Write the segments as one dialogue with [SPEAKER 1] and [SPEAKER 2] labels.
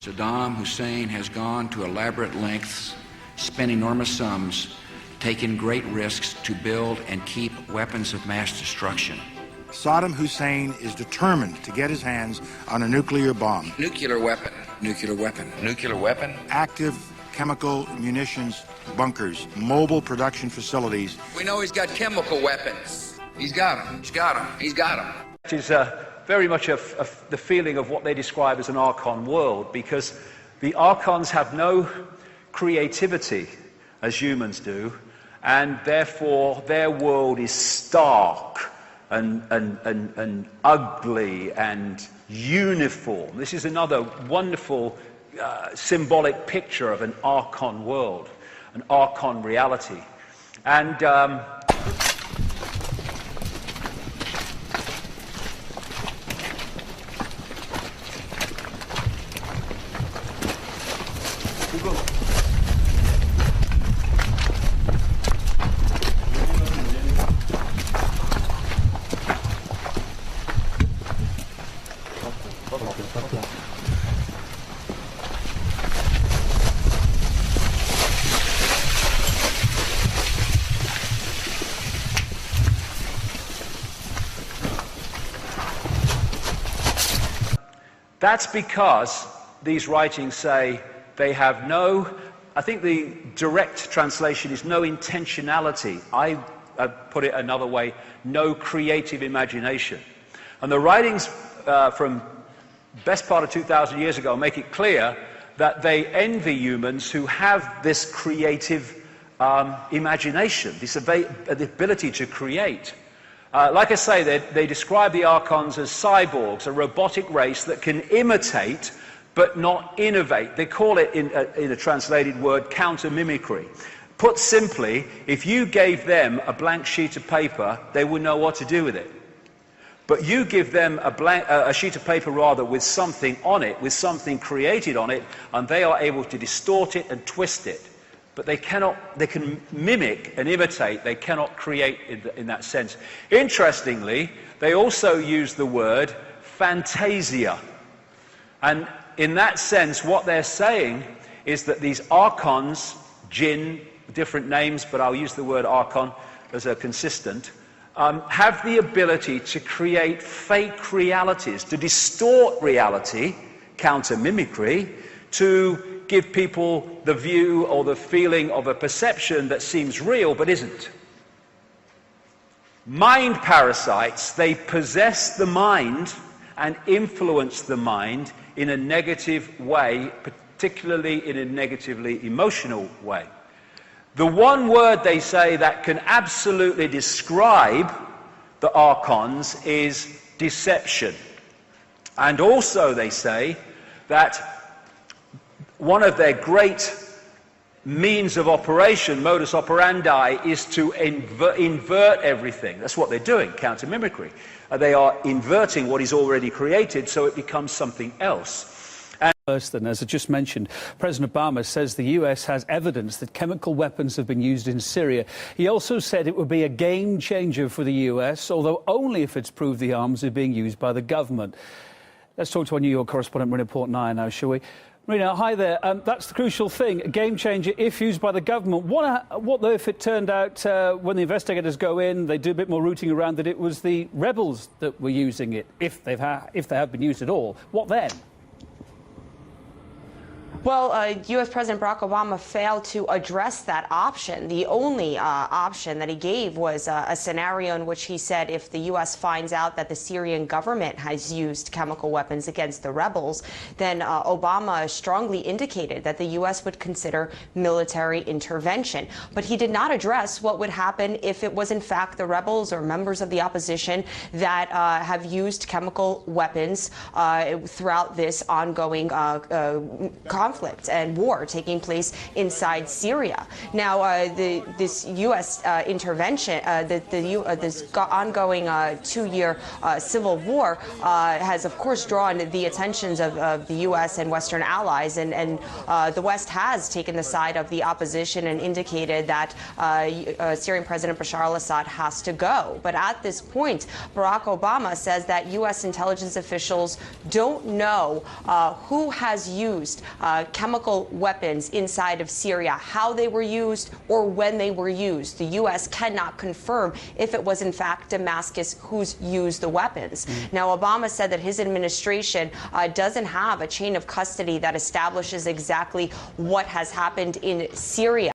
[SPEAKER 1] Saddam Hussein has gone to elaborate lengths, spent enormous sums, taken great risks to build and keep weapons of mass destruction.
[SPEAKER 2] Saddam Hussein is determined to get his hands on a nuclear bomb.
[SPEAKER 1] Nuclear weapon, nuclear weapon, nuclear weapon.
[SPEAKER 2] Active chemical munitions bunkers, mobile production facilities.
[SPEAKER 1] We know he's got chemical weapons. He's got them, he's got them, he's got them.
[SPEAKER 3] It is very much the feeling of what they describe as an Archon world, because the Archons have no creativity as humans do, and therefore their world is stark and ugly and uniform. This is another wonderful symbolic picture of an Archon world, an Archon reality. And that's because these writings say they have no, I think the direct translation is no intentionality. I put it another way, no creative imagination. And the writings from best part of 2,000 years ago make it clear that they envy humans who have this creative imagination, this the ability to create. Like I say, they describe the Archons as cyborgs, a robotic race that can imitate but not innovate. They call it, in a translated word, counter-mimicry. Put simply, if you gave them a blank sheet of paper, they would know what to do with it. But you give them a sheet of paper, rather, with something on it, with something created on it, and they are able to distort it and twist it. But they can mimic and imitate, they cannot create in that sense. Interestingly, they also use the word fantasia. And in that sense, what they're saying is that these Archons, jinn, different names, but I'll use the word Archon as a consistent, have the ability to create fake realities, to distort reality, counter-mimicry, to give people the view or the feeling of a perception that seems real but isn't. Mind parasites, they possess the mind and influence the mind in a negative way, particularly in a negatively emotional way. The one word they say that can absolutely describe the Archons is deception. And also they say that one of their great means of operation, modus operandi, is to invert everything. That's what they're doing, counter-mimicry. They are inverting what is already created so it becomes something else.
[SPEAKER 4] Worse than, as I just mentioned, President Obama says the US has evidence that chemical weapons have been used in Syria. He also said it would be a game changer for the US, although only if it's proved the arms are being used by the government. Let's talk to our New York correspondent, Marina Portnaya, now, shall we? Marina, hi there. That's the crucial thing, a game changer if used by the government. What though if it turned out when the investigators go in, they do a bit more rooting around, that it was the rebels that were using it, if they have been used at all? What then?
[SPEAKER 5] Well, U.S. President Barack Obama failed to address that option. The only option that he gave was a scenario in which he said if the U.S. finds out that the Syrian government has used chemical weapons against the rebels, then Obama strongly indicated that the U.S. would consider military intervention. But he did not address what would happen if it was in fact the rebels or members of the opposition that have used chemical weapons throughout this ongoing conflict. conflict and war taking place inside Syria. Now, this U.S. intervention, this ongoing 2-year civil war has, of course, drawn the attentions of the U.S. and Western allies, and the West has taken the side of the opposition and indicated that Syrian President Bashar al-Assad has to go. But at this point, Barack Obama says that U.S. intelligence officials don't know who has used chemical weapons inside of Syria, how they were used, or when they were used. The U.S. cannot confirm if it was in fact Damascus who's used the weapons. Now, Obama said that his administration doesn't have a chain of custody that establishes exactly what has happened in Syria.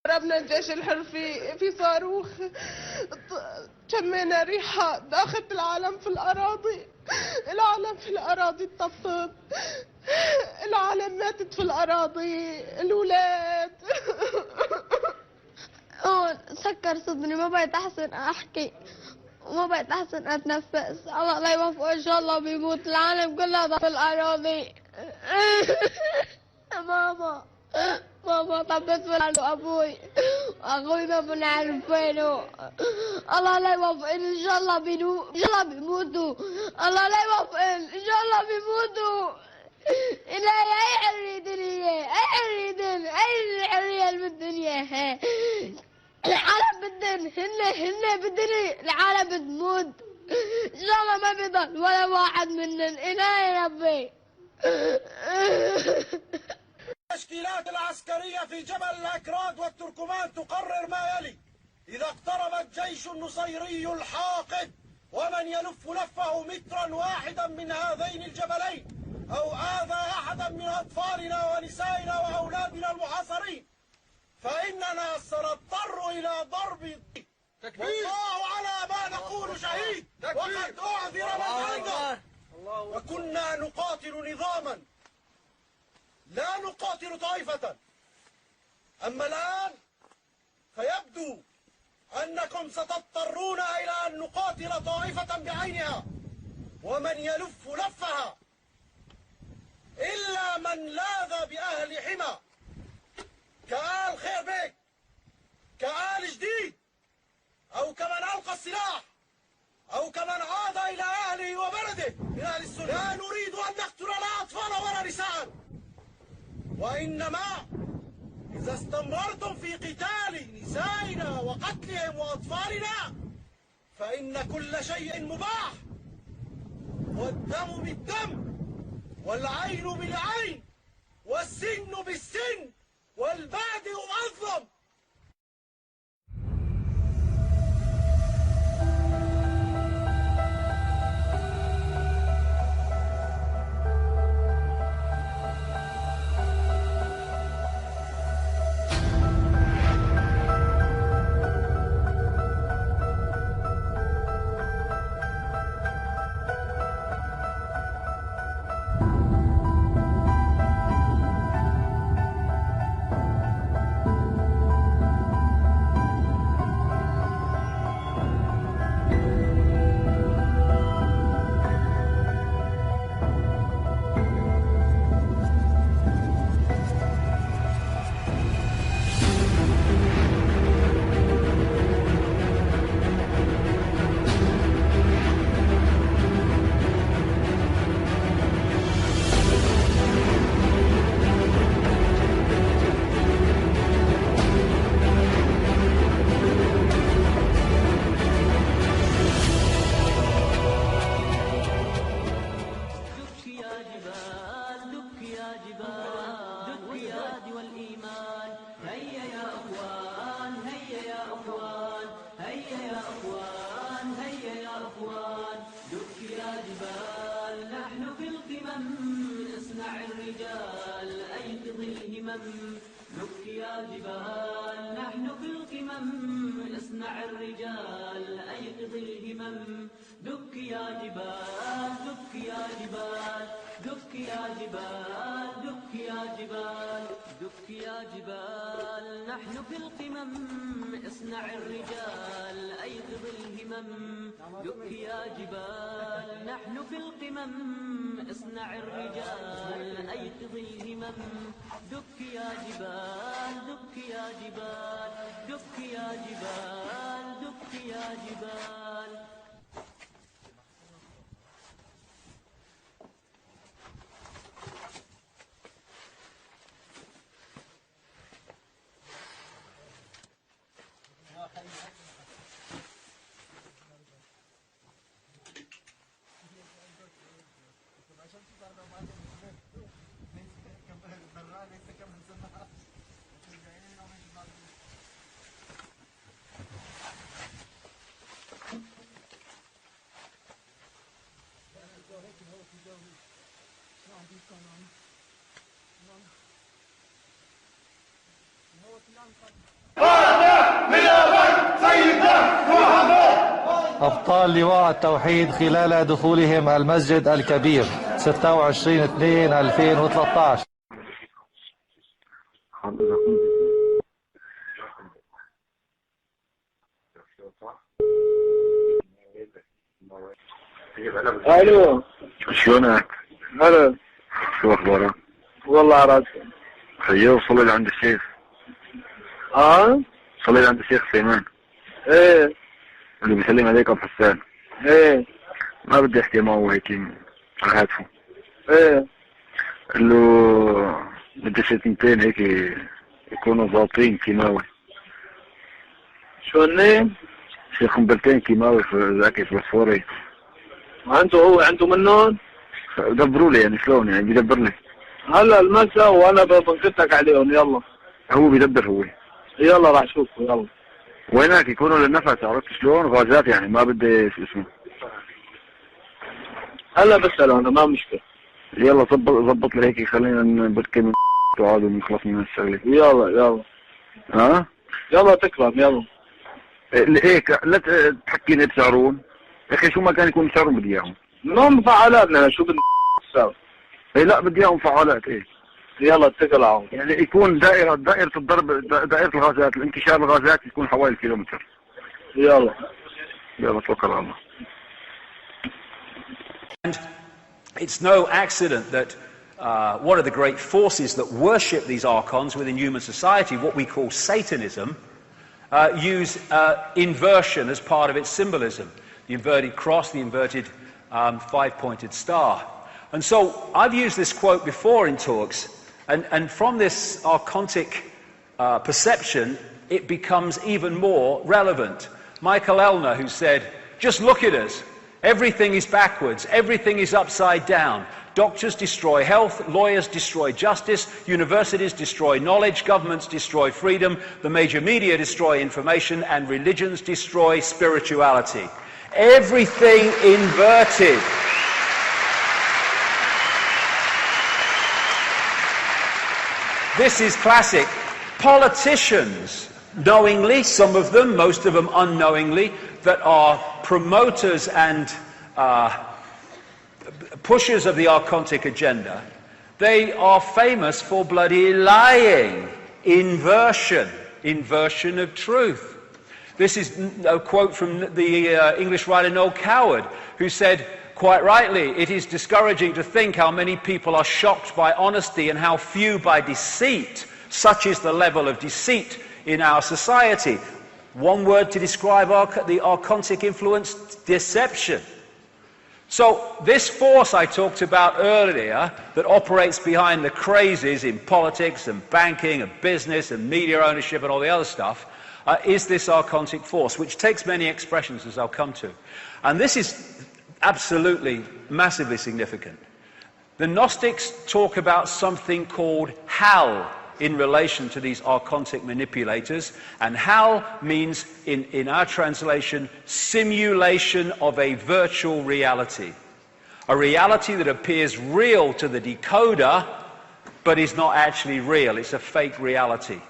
[SPEAKER 6] ضربنا الجيش الحر في صاروخ، شمينا ريحة داخل العالم في الأراضي، العالم في الأراضي اتطفت، العالم ماتت في الأراضي، الأولاد. سكر صدري، ما بقيت أحسن أحكي وما بقيت أحسن أتنفس. الله لا يوفقه إن شاء الله بيموت، العالم كلها في الأراضي. ماما طبت في أبوي وأخوي ما بنعرف فينه. الله لا يوفقن، إن شاء الله إن شاء الله بيموتوا. الله لا يوفقن، إن شاء الله بيموتوا. إلهي أي حرية دنيا، أي حرية، أي حرية بالدنيا. العالم بدن، هن بدني، العالم بتموت. إن شاء الله ما بيضل ولا واحد منن. إلهي ربي.
[SPEAKER 7] التشكيلات العسكرية في جبل الأكراد والتركمان تقرر ما يلي: إذا اقترب الجيش النصيري الحاقد ومن يلف لفه مترا واحدا من هذين الجبلين أو آذى أحدا من أطفالنا ونسائنا وأولادنا المحاصرين فإننا سنضطر إلى ضرب. والله على ما نقول شهيد، وقد أعذر من أنذر. وكنا نقاتل نظاما لا نقاتل طائفة، أما الآن فيبدو أنكم ستضطرون إلى أن نقاتل طائفة بعينها ومن يلف لفها، إلا من لاذ بأهل حمى كآل خير بيك، كآل جديد، أو كمن ألقى السلاح، أو كمن عاد إلى أهله وبلده من أهل السنة. لا نريد أن نقتل لا أطفال ولا نساء، وإنما إذا استمررتم في قتال نسائنا وقتلهم وأطفالنا فإن كل شيء مباح، والدم بالدم، والعين بالعين، والسن بالسن، والبادئ أظلم.
[SPEAKER 8] دك يا جبال نحن في القمم اصنع الرجال أيقظ الهمم دك يا جبال دك يا جبال دك يا جبال دك يا جبال.
[SPEAKER 9] أبطال لواء التوحيد خلال دخولهم المسجد الكبير 26/2/2013.
[SPEAKER 10] الو
[SPEAKER 11] شلونك؟
[SPEAKER 10] هلا
[SPEAKER 11] شو اخبارك؟
[SPEAKER 10] والله راسي.
[SPEAKER 11] خيو صلي لعند الشيخ. صلي لعند الشيخ سليمان.
[SPEAKER 10] ايه
[SPEAKER 11] اللي بيسلم عليك ابو حسان.
[SPEAKER 10] ايه
[SPEAKER 11] ما بدي احكي معه هيك على هاتفه.
[SPEAKER 10] ايه
[SPEAKER 11] قال له بدي شتمتين هيك يكونوا ضابطين كيماوي.
[SPEAKER 10] شو هني؟
[SPEAKER 11] شي قنبلتين كيماوي في ذاك الفوسفوري.
[SPEAKER 10] هو عنده منهم؟
[SPEAKER 11] دبروا لي يعني شلون يعني بيدبر لي.
[SPEAKER 10] هلا المساء وانا بنقطك عليهم يلا.
[SPEAKER 11] هو بيدبر هو.
[SPEAKER 10] يلا راح اشوفه يلا.
[SPEAKER 11] وينك يكونوا للنفس عرفت شلون؟ غازات يعني ما بدي شو اسمه.
[SPEAKER 10] هلا بسأله انا ما مشكلة.
[SPEAKER 11] يلا ضبط لي هيك خلينا نبركي من وعاد ونخلص من الشغله.
[SPEAKER 10] يلا يلا تكرم يلا.
[SPEAKER 11] هيك لا تحكيني بسعرون يا اخي شو ما كان يكون بسعرون بدي اياهم.
[SPEAKER 10] ما مفعلاتنا شو بدنا نساوي؟
[SPEAKER 11] اي لا بدي اياهم فعالات ايه.
[SPEAKER 10] يلا اتكل على الله.
[SPEAKER 11] يعني يكون دائرة الضرب دائرة الغازات الانتشار الغازات يكون حوالي كيلومتر.
[SPEAKER 10] يلا
[SPEAKER 11] توكل على الله.
[SPEAKER 3] And it's no accident that one of the great forces that worship these archons within human society, what we call Satanism, use inversion as part of its symbolism. The inverted cross, the inverted five-pointed star. And so I've used this quote before in talks, and from this archontic perception, it becomes even more relevant. Michael Elner, who said, just look at us. Everything is backwards. Everything is upside down. Doctors destroy health. Lawyers destroy justice. Universities destroy knowledge. Governments destroy freedom. The major media destroy information. And religions destroy spirituality. Everything inverted. This is classic. Politicians, knowingly, some of them, most of them unknowingly, that are promoters and pushers of the Archontic agenda, they are famous for bloody lying, inversion of truth. This is a quote from the English writer Noel Coward, who said, quite rightly, it is discouraging to think how many people are shocked by honesty and how few by deceit. Such is the level of deceit in our society. One word to describe the Archontic influence: deception. So this force I talked about earlier that operates behind the crazes in politics and banking and business and media ownership and all the other stuff is this Archontic force, which takes many expressions, as I'll come to. And this is absolutely massively significant. The Gnostics talk about something called hell in relation to these Archontic manipulators, and hell means, in our translation, simulation of a virtual reality. A reality that appears real to the decoder, but is not actually real. It's a fake reality.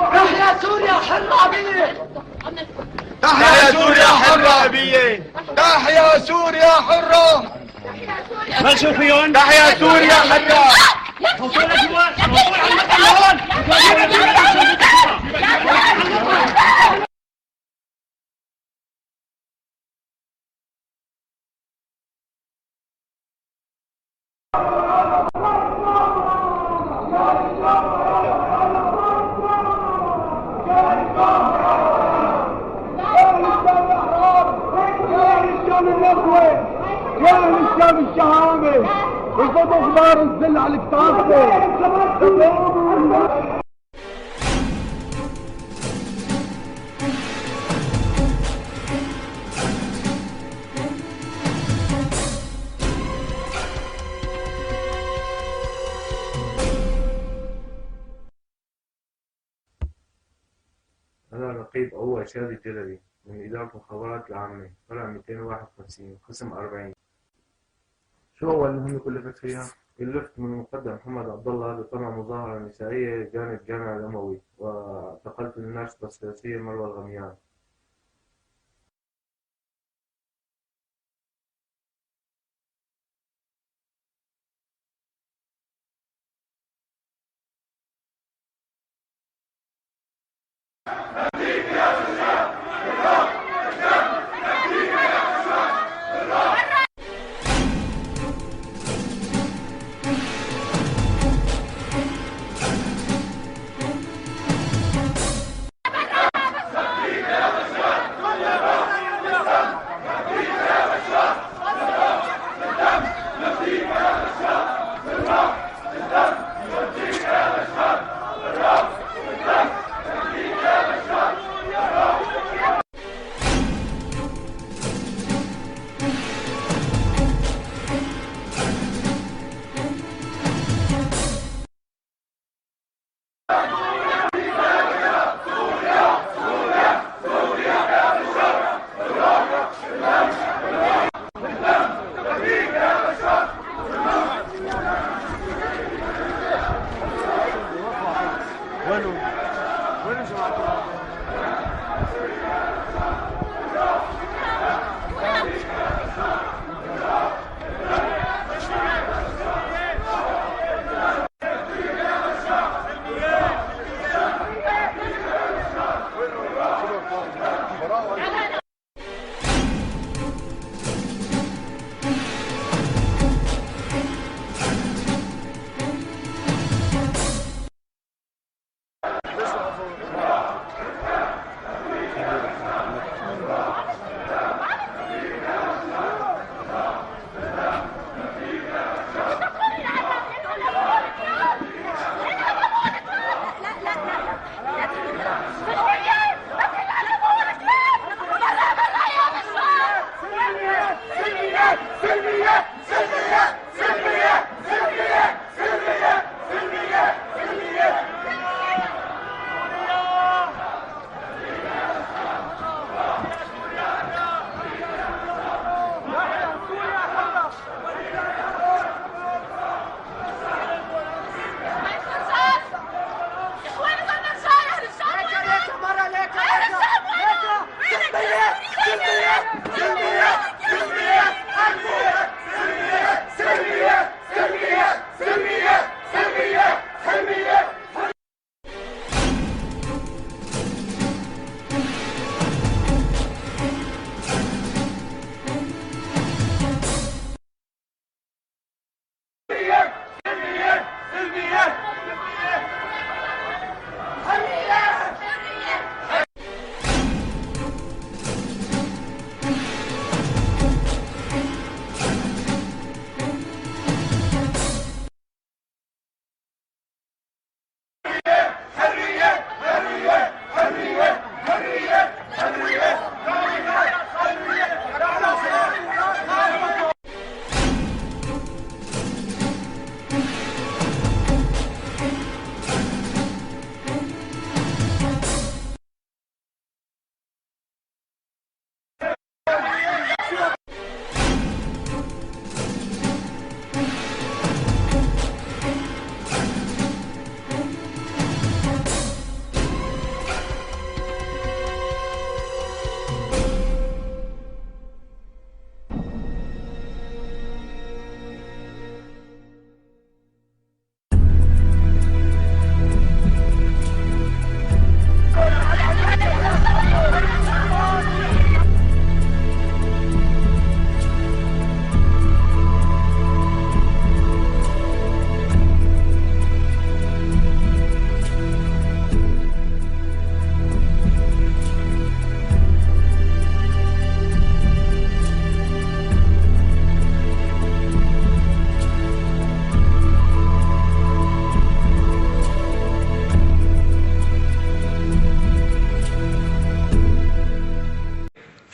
[SPEAKER 7] تحيا سوريا حرة أبية تحيا سوريا حرة أبية تحيا سوريا حرة ما تشوفيون تحيا سوريا حتى وصول اجواء وصول على المكان هون. يا الشام الشهامي وخذوا اخبار الذل على كتافكم.
[SPEAKER 12] أنا نقيب أول شادي الجلبي من إدارة المخابرات العامة، فرع 251 قسم 40. شو أول مهمة كلفت فيها؟ كلفت من المقدم محمد عبد الله بقمع مظاهرة نسائية جانب الجامع الأموي، واعتقلت الناشطة السياسية مروى الغميان.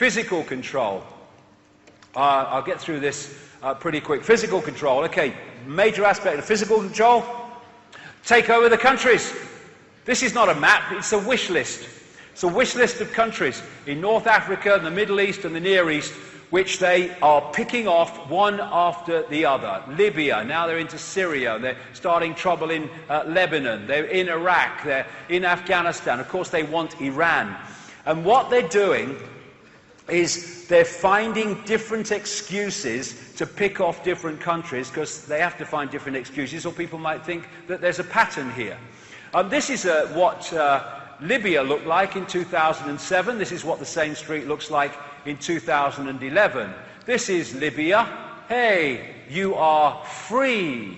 [SPEAKER 3] Physical control. I'll get through this pretty quick. Physical control. Okay, major aspect of physical control. Take over the countries. This is not a map, it's a wish list. It's a wish list of countries in North Africa, the Middle East and the Near East, which they are picking off one after the other. Libya, now they're into Syria, they're starting trouble in Lebanon, they're in Iraq, they're in Afghanistan. Of course, they want Iran. And what they're doing is they're finding different excuses to pick off different countries, because they have to find different excuses, or people might think that there's a pattern here. This is what Libya looked like in 2007. This is what the same street looks like in 2011. This is Libya. Hey, you are free.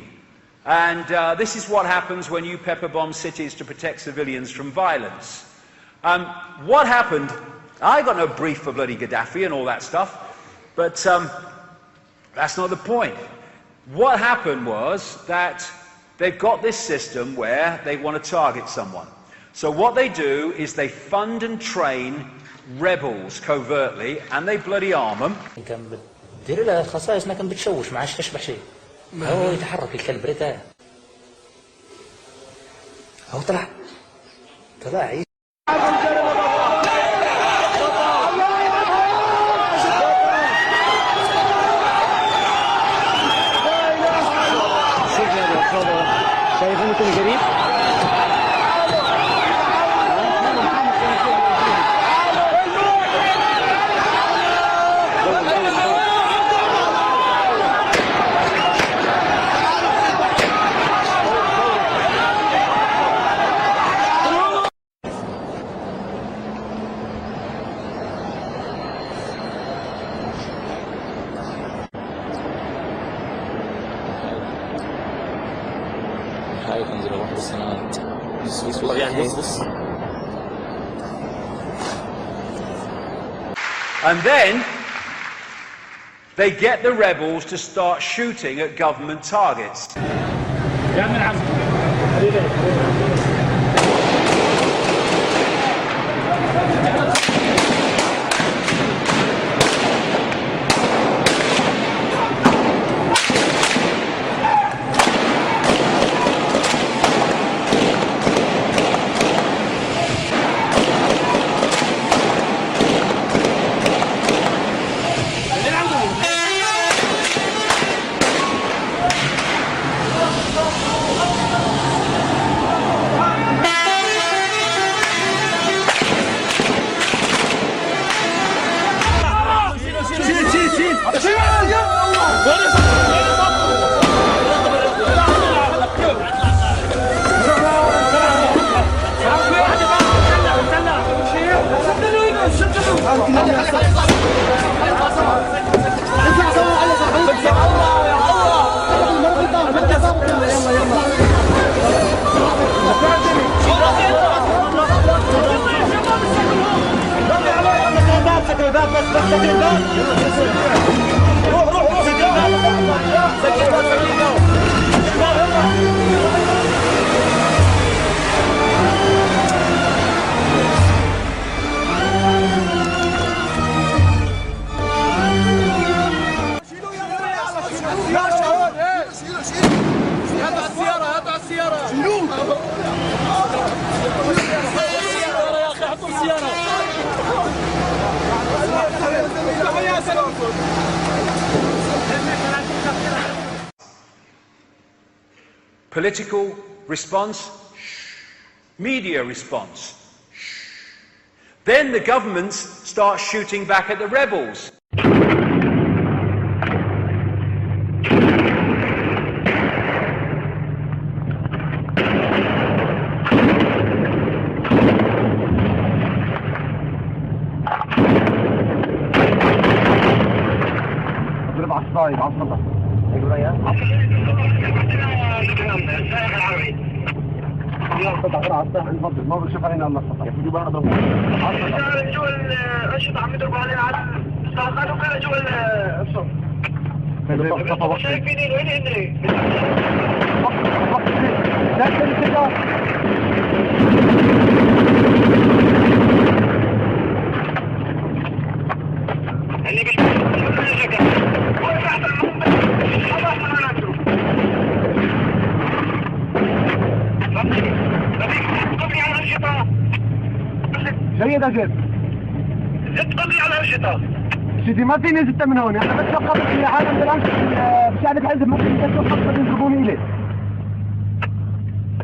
[SPEAKER 3] And this is what happens when you pepper bomb cities to protect civilians from violence. What happened? I got no brief for bloody Gaddafi and all that stuff, but that's not the point. What happened was that they've got this system where they want to target someone. So what they do is they fund and train rebels covertly, and they bloody arm them.
[SPEAKER 13] كان بتدير له خصائص ما كان بتشوش ما عادش تشبح شيء. هو يتحرك الكلب ريته. هو طلع
[SPEAKER 3] And then they get the rebels to start shooting at government targets. Political response, media response. Then the governments start shooting back at the rebels.
[SPEAKER 10] ما بشوف علينا الله السطح يجيب بعض جو الاشط عم يضربوا علينا على قالوا كده جو الصف شايفين وين هن
[SPEAKER 14] أي أجل؟
[SPEAKER 7] 6 قضية على الأنشطة.
[SPEAKER 14] سيدي ما فيني 6 من هون، أنا بتوقف في عالم بالأمس بساعدة الحزب ما فيني أتوقف قد يضربوني إليه.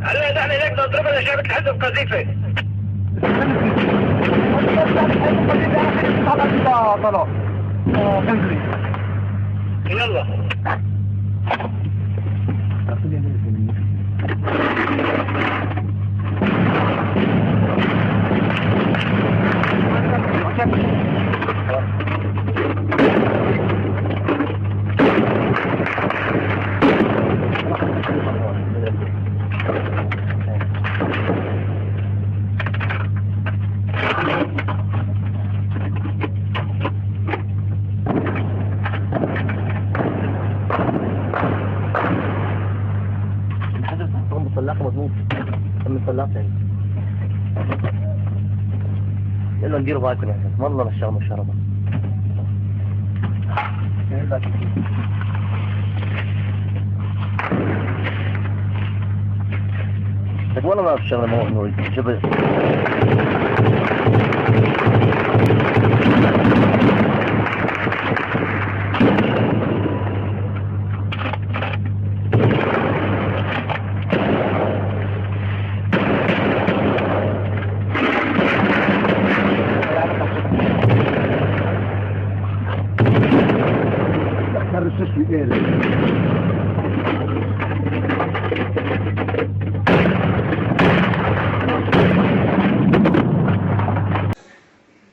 [SPEAKER 7] هلا دعني لك نضربها لشعبة الحزب قذيفة. يلا.
[SPEAKER 15] يلا نديروا باكل يا حسن والله بالشغل والشربة بس والله ما في الشغل ما هو جبل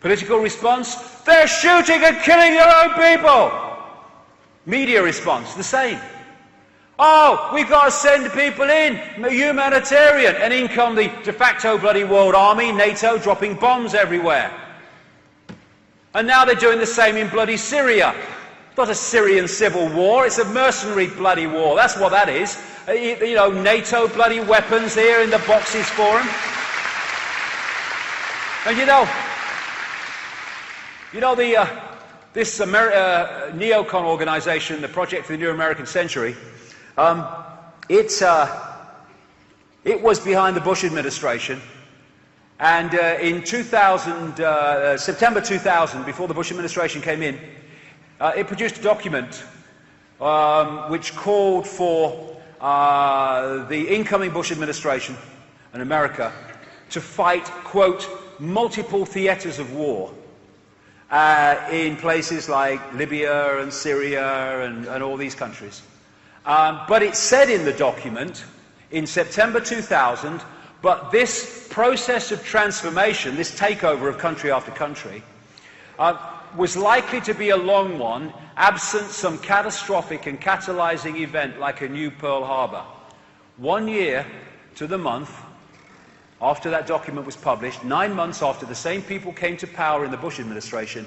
[SPEAKER 3] Political response, they're shooting and killing their own people. Media response, the same. Oh, we've got to send people in, humanitarian, and in come the de facto bloody world army, NATO, dropping bombs everywhere. And now they're doing the same in bloody Syria. It's not a Syrian civil war, it's a mercenary bloody war. That's what that is. You know, NATO bloody weapons here in the boxes for them. And this neocon organisation, the Project for the New American Century, it was behind the Bush administration, and in September 2000, before the Bush administration came in, it produced a document which called for the incoming Bush administration and America to fight, quote, multiple theatres of war in places like Libya and Syria and all these countries. But it said in the document in September 2000, but this process of transformation, this takeover of country after country, was likely to be a long one, absent some catastrophic and catalyzing event like a new Pearl Harbor. 1 year to the month after that document was published, 9 months after the same people came to power in the Bush administration,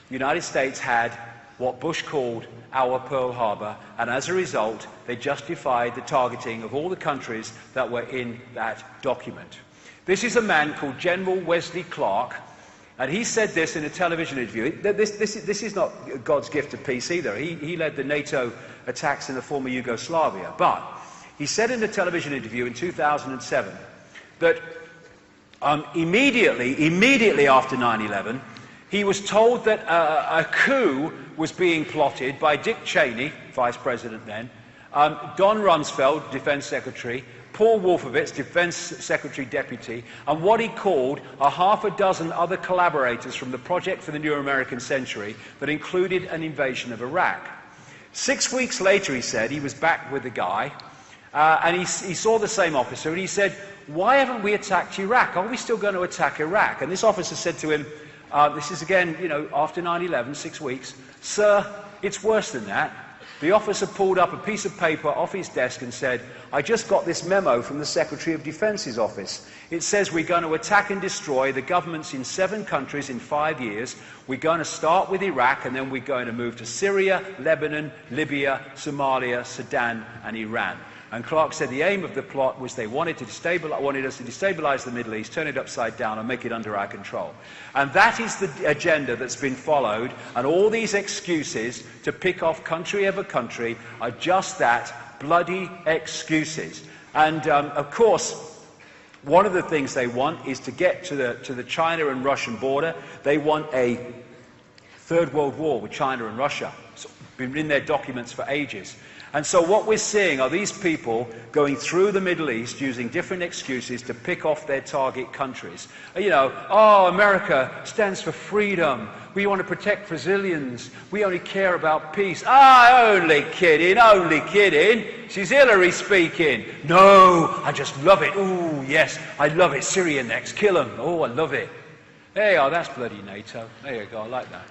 [SPEAKER 3] the United States had what Bush called our Pearl Harbor, and as a result, they justified the targeting of all the countries that were in that document. This is a man called General Wesley Clark, and he said this in a television interview. This is not God's gift of peace either. He led the NATO attacks in the former Yugoslavia. But he said in a television interview in 2007 that immediately after 9/11, he was told that a coup was being plotted by Dick Cheney, Vice President then, Don Rumsfeld, Defense Secretary, Paul Wolfowitz, Defense Secretary Deputy, and what he called a half a dozen other collaborators from the Project for the New American Century that included an invasion of Iraq. 6 weeks later, he said, he was back with the guy, and he saw the same officer, and he said, "Why haven't we attacked Iraq? Are we still going to attack Iraq?" And this officer said to him, this is again, after 9/11, 6 weeks, "Sir, it's worse than that." The officer pulled up a piece of paper off his desk and said, "I just got this memo from the Secretary of Defense's office. It says we're going to attack and destroy the governments in 7 countries in 5 years. We're going to start with Iraq, and then we're going to move to Syria, Lebanon, Libya, Somalia, Sudan, and Iran." And Clark said the aim of the plot was they wanted us to destabilize the Middle East, turn it upside down, and make it under our control. And that is the agenda that's been followed, and all these excuses to pick off country over country are just that, bloody excuses. And of course, One of the things they want is to get to the China and Russian border. They want a third world war with China and Russia. It's been in their documents for ages. And so what we're seeing are these people going through the Middle East using different excuses to pick off their target countries. You know, oh, America stands for freedom. We want to protect Brazilians. We only care about peace. Ah, only kidding, only kidding. She's Hillary speaking. No, I just love it. Ooh, yes, I love it. Syria next, kill them. Oh, I love it. There you are, that's bloody NATO. There you go, I like that.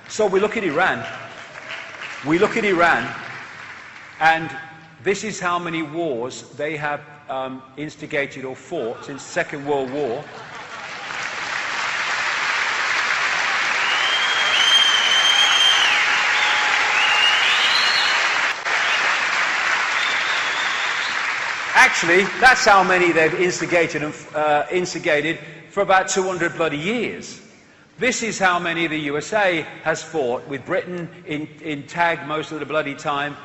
[SPEAKER 3] So we look at Iran. We look at Iran, and this is how many wars they have instigated or fought since the Second World War. Actually, that's how many they've instigated for about 200 bloody years. This is how many the USA has fought with Britain in tag most of the bloody time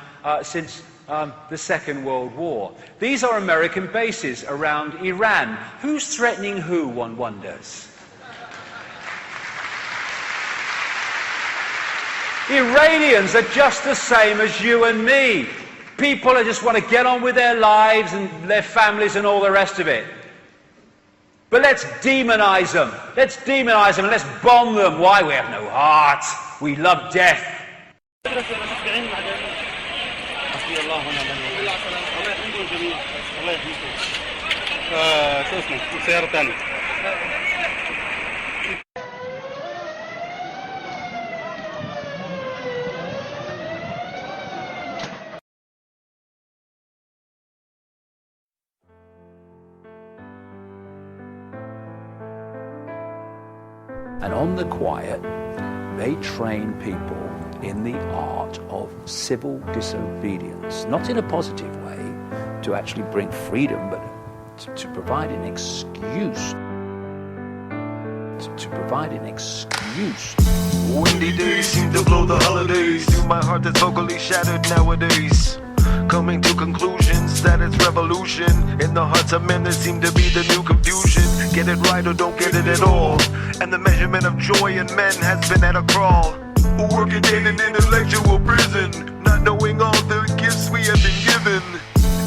[SPEAKER 3] since the Second World War. These are American bases around Iran. Who's threatening who, one wonders? Iranians are just the same as you and me. People that just want to get on with their lives and their families and all the rest of it. But let's demonize them. Let's demonize them and let's bomb them. Why? We have no heart. We love death.
[SPEAKER 1] And on the quiet, they train people in the art of civil disobedience, not in a positive way to actually bring freedom, but to provide an excuse. To provide an excuse.
[SPEAKER 16] Windy days seem to blow the holidays through my heart that's vocally shattered nowadays. Coming to conclusions that it's revolution in the hearts of men that seem to be the new confusion. Get it right or don't get it at all. And the measurement of joy in men has been at a crawl. Working in an intellectual prison, not knowing all the gifts we have been given.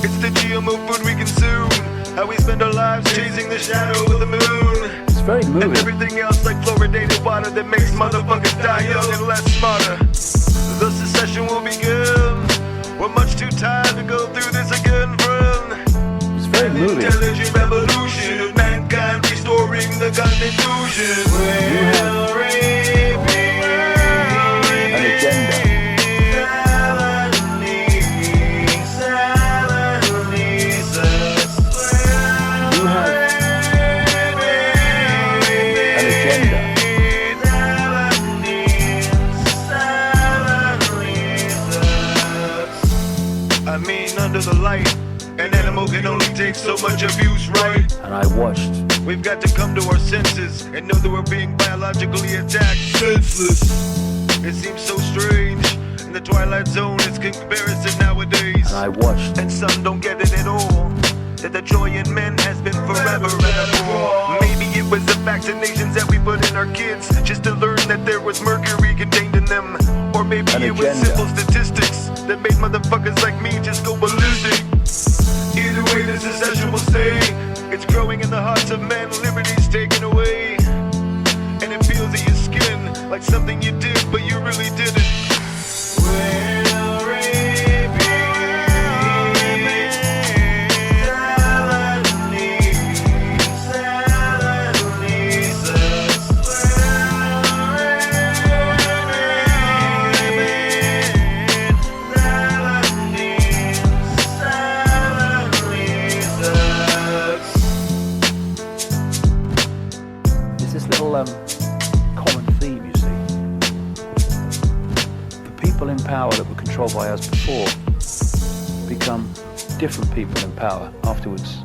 [SPEAKER 16] It's the GMO food we consume, how we spend our lives chasing the shadow of the moon.
[SPEAKER 1] It's very moving.
[SPEAKER 16] And everything else like fluoridated water that makes motherfuckers die young and less smarter. The secession will begin. We're much too tired to go through this again, friend.
[SPEAKER 1] It's very moving.
[SPEAKER 16] Intelligent revolution of mankind restoring the Constitution. We'll repeat
[SPEAKER 1] an agenda. You have an agenda.
[SPEAKER 16] I mean, under the light, an animal can only take so much abuse, right?
[SPEAKER 1] And I watched.
[SPEAKER 16] We've got to come to our senses and know that we're being biologically attacked. Senseless. It seems so strange. In the twilight zone, it's comparison nowadays.
[SPEAKER 1] And I watched.
[SPEAKER 16] And some don't get it at all. That the joy in men has been forever at war. Maybe it was the vaccinations that we put in our kids just to learn that there was mercury contained in them. Or maybe it was simple statistics that made motherfuckers like me just go ballistic. Either way, the secession will stay. It's growing in the hearts of men, liberty's taken away. And it feels in your skin like something you did, but you really didn't. We'll repeat.
[SPEAKER 1] Common theme, you see. The people in power that were controlled by us before become different people in power afterwards.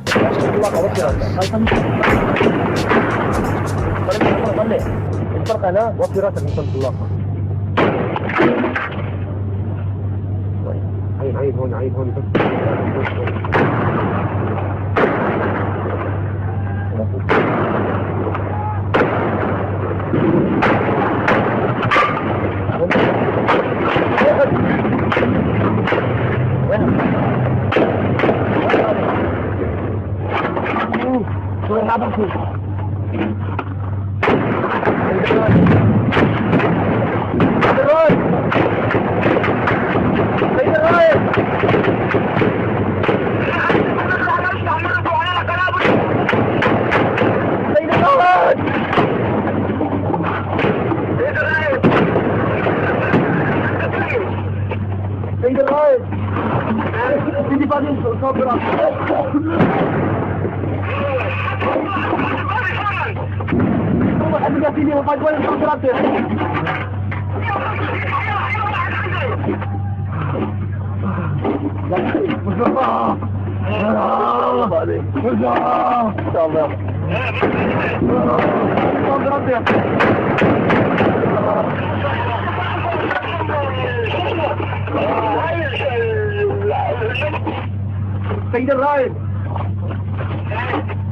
[SPEAKER 14] سيد الرائد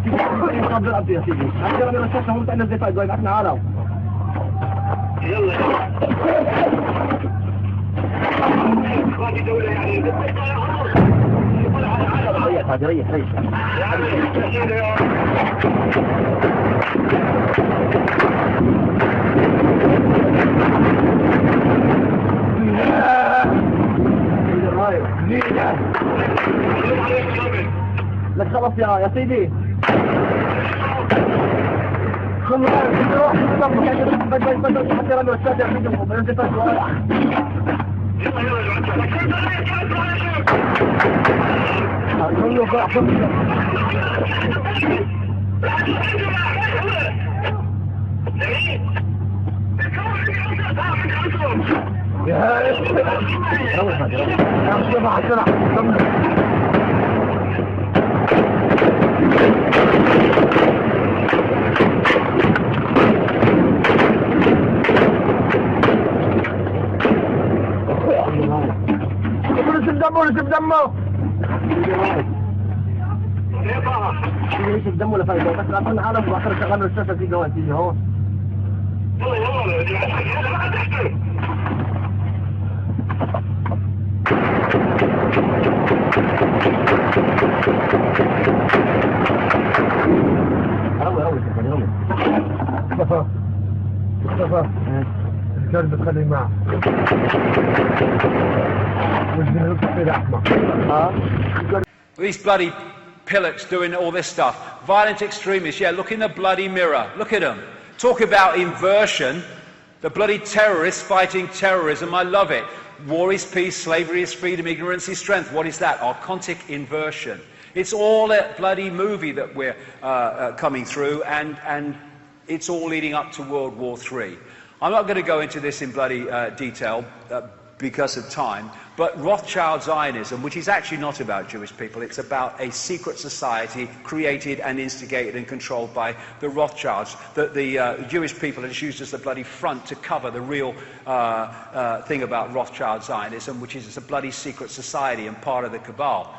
[SPEAKER 14] تفضل عبد يا سيدي احنا من الشاشه هم تعنا الدفاع جاي احنا عرب يلا ريح ريح لك خلص يا سيدي كل روح بدل حتى رمي الشاشه يا سيدي نشوف دمه نشوف دمه ولا فايده بس عطنا عالم واخر شغال الشاشه في جوال تيجي هون مصطفى الكلب تخلي معه
[SPEAKER 3] These bloody pillocks doing all this stuff. Violent extremists, yeah, look in the bloody mirror. Look at them. Talk about inversion. The bloody terrorists fighting terrorism. I love it. War is peace, slavery is freedom, ignorance is strength. What is that? Archontic inversion. It's all a bloody movie that we're coming through, and it's all leading up to World War III. I'm not going to go into this in bloody detail because of time, but Rothschild Zionism, which is actually not about Jewish people, it's about a secret society created and instigated and controlled by the Rothschilds, that the Jewish people are just used as the bloody front to cover the real thing about Rothschild Zionism, which is a bloody secret society and part of the cabal.